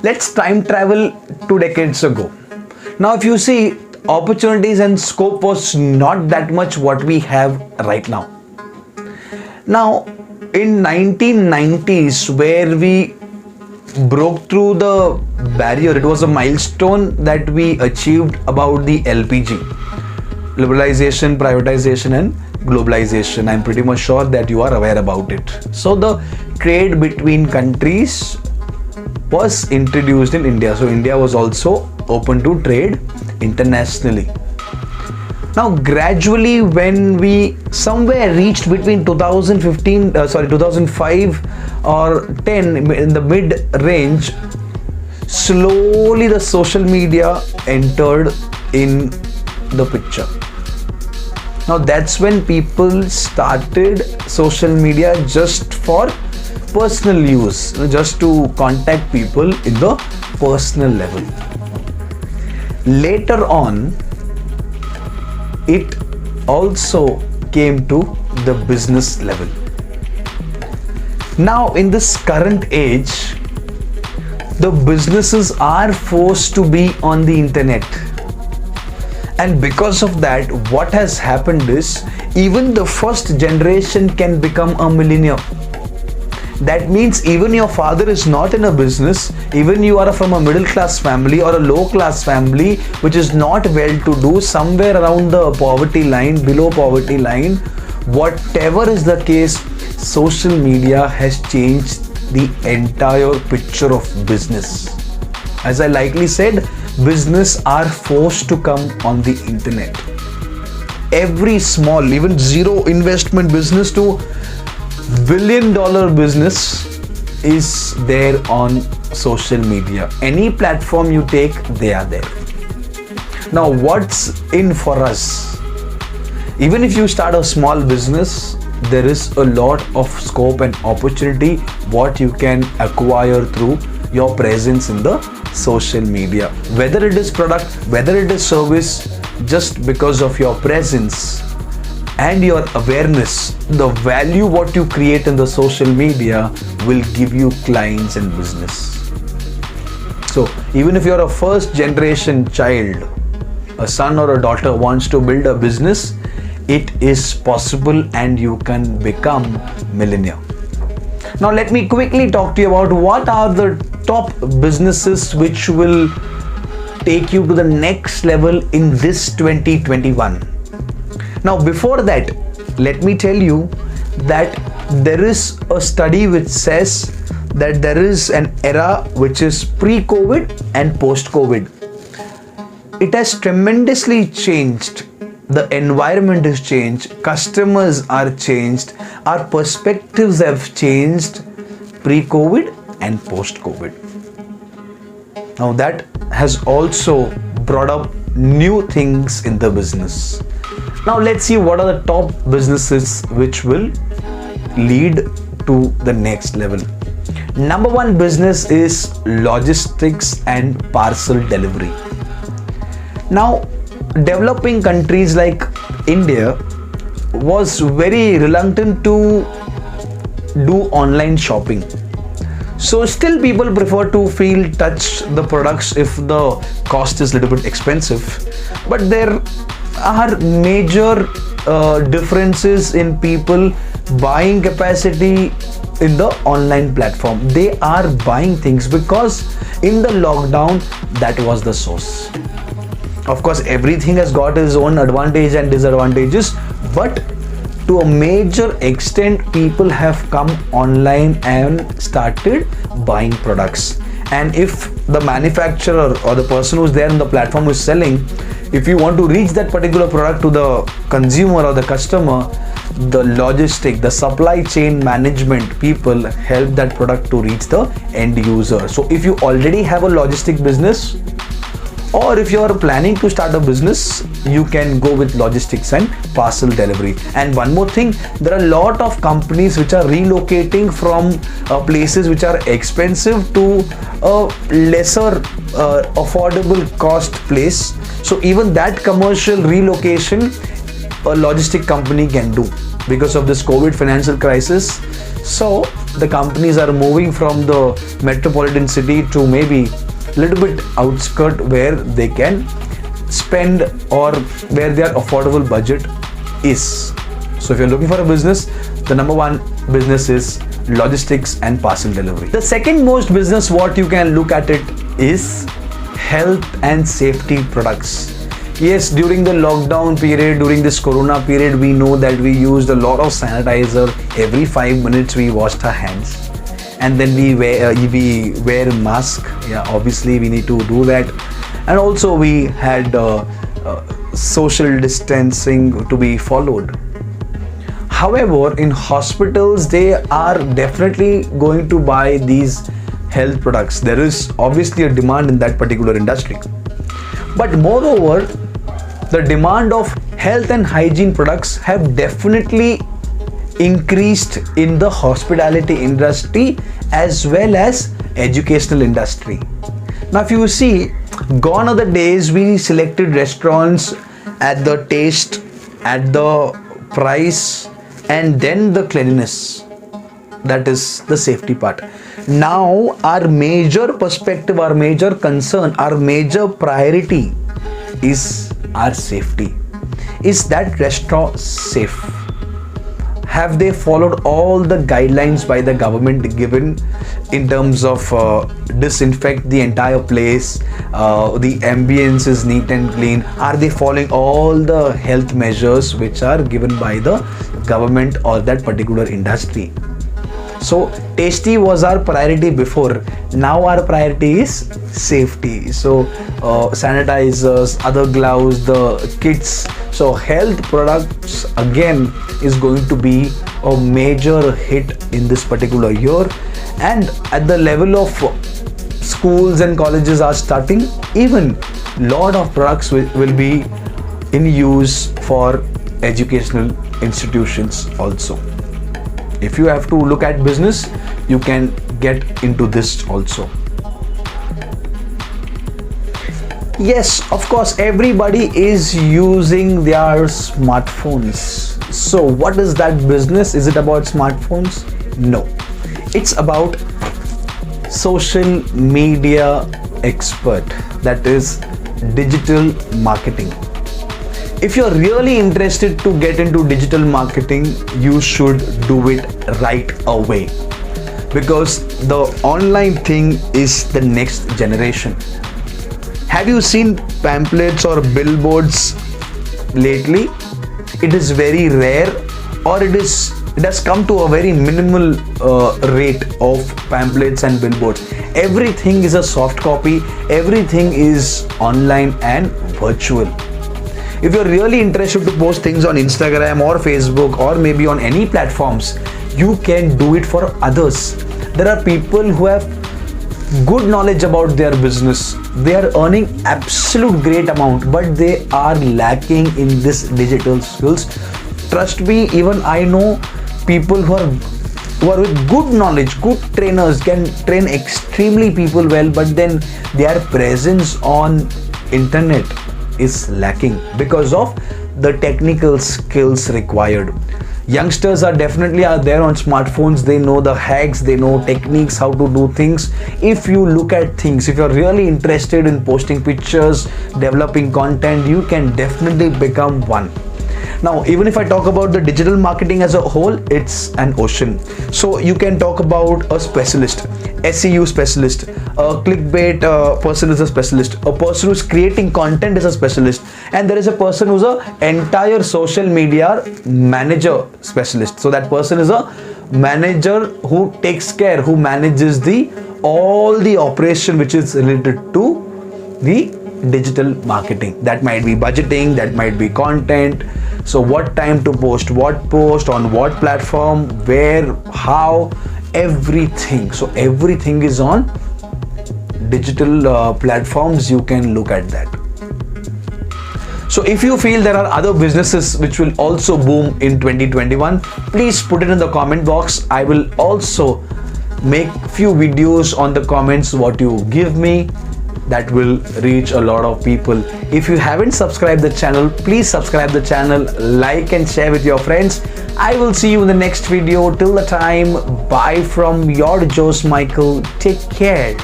Let's time travel 2 decades ago. Now, if you see, opportunities and scope was not that much what we have right now. Now, in 1990s, where we broke through the barrier, it was a milestone that we achieved about the LPG, liberalization, privatization and globalization. I'm pretty much sure that you are aware about it. So the trade between countries was introduced in India. So India was also open to trade internationally. Now gradually, when we somewhere reached between 2005 or 10 in the mid range, slowly the social media entered in the picture. Now that's when people started social media just for personal use, just to contact people in the personal level. Later on, it also came to the business level. Now in this current age, the businesses are forced to be on the internet. And because of that, what has happened is, even the first generation can become a millionaire. That means even your father is not in a business, even you are from a middle class family or a low class family which is not well to do, somewhere around the poverty line, below poverty line, whatever is the case, social media has changed the entire picture of business. As I likely said, business are forced to come on the internet. Every small, even zero investment business to billion-dollar business is there on social media. Any platform you take, they are there. Now what's in for us? Even if you start a small business, there is a lot of scope and opportunity what you can acquire through your presence in the social media. Whether it is product, whether it is service, just because of your presence and your awareness, the value what you create in the social media will give you clients and business. So even if you're a first generation child, a son or a daughter wants to build a business, it is possible and you can become millionaire. Now let me quickly talk to you about what are the top businesses which will take you to the next level in this 2021. Now before that, let me tell you that there is a study which says that there is an era which is pre-COVID and post-COVID. It has tremendously changed. The environment has changed, customers are changed, our perspectives have changed pre-COVID and post-COVID. Now that has also brought up new things in the business. Now let's see what are the top businesses which will lead to the next level. Number one business is logistics and parcel delivery. Now, developing countries like India was very reluctant to do online shopping. So still people prefer to touch the products if the cost is a little bit expensive. But there are major differences in people buying capacity in the online platform. They are buying things because in the lockdown, that was the source. Of course, everything has got its own advantage and disadvantages, but to a major extent, people have come online and started buying products. And if the manufacturer or the person who's there on the platform is selling, if you want to reach that particular product to the consumer or the customer, the logistic, the supply chain management people help that product to reach the end user. So if you already have a logistic business, or if you are planning to start a business, you can go with logistics and parcel delivery. And one more thing, there are a lot of companies which are relocating from places which are expensive to a lesser affordable cost place. So even that commercial relocation, a logistic company can do because of this COVID financial crisis. So the companies are moving from the metropolitan city to maybe little bit outskirt where they can spend or where their affordable budget is. So if you're looking for a business, the number one business is logistics and parcel delivery. The second most business what you can look at it is health and safety products. Yes, during the lockdown period, during this corona period, we know that we used a lot of sanitizer. Every 5 minutes we washed our hands, and then we wear mask. Yeah, obviously we need to do that, and also we had social distancing to be followed. However, in hospitals, they are definitely going to buy these health products. There is obviously a demand in that particular industry. But moreover, the demand of health and hygiene products have definitely increased in the hospitality industry as well as educational industry. Now, if you see, gone are the days we selected restaurants at the taste, at the price, and then the cleanliness. That is the safety part. Now our major perspective, our major concern, our major priority is our safety. Is that restaurant safe? Have they followed all the guidelines by the government given in terms of disinfect the entire place, the ambience is neat and clean? Are they following all the health measures which are given by the government or that particular industry? So tasty was our priority before. Now our priority is safety. So sanitizers, other gloves, the kits. So health products again is going to be a major hit in this particular year. And at the level of schools and colleges are starting, even lot of products will be in use for educational institutions also. If you have to look at business, you can get into this also. Yes, of course, everybody is using their smartphones. So what is that business? Is it about smartphones? No. It's about social media expert, that is digital marketing. If you're really interested to get into digital marketing, you should do it right away, because the online thing is the next generation. Have you seen pamphlets or billboards lately? It is very rare, or it has come to a very minimal rate of pamphlets and billboards. Everything is a soft copy, everything is online and virtual. If you're really interested to post things on Instagram or Facebook or maybe on any platforms, you can do it for others. There are people who have good knowledge about their business. They are earning absolute great amount, but they are lacking in this digital skills. Trust me, even I know people who are with good knowledge, good trainers, can train extremely people well, but then their presence on internet is lacking because of the technical skills required. Youngsters are definitely there on smartphones. They know the hacks, they know techniques, how to do things. If you look at things, if you're really interested in posting pictures, developing content, you can definitely become one. Now, even if I talk about the digital marketing as a whole, it's an ocean. So you can talk about a specialist, SEO specialist, a clickbait person is a specialist, a person who's creating content is a specialist, and there is a person who's an entire social media manager specialist. So that person is a manager who takes care, who manages all the operation which is related to the digital marketing. That might be budgeting, that might be content. So what time to post, what post on what platform, where, how, everything. So everything is on digital platforms. You can look at that. So if you feel there are other businesses which will also boom in 2021, please put it in the comment box. I will also make few videos on the comments what you give me. That will reach a lot of people. If you haven't subscribed the channel, please subscribe the channel, like and share with your friends. I will see you in the next video. Till the time, bye from your Jose Michael. Take care.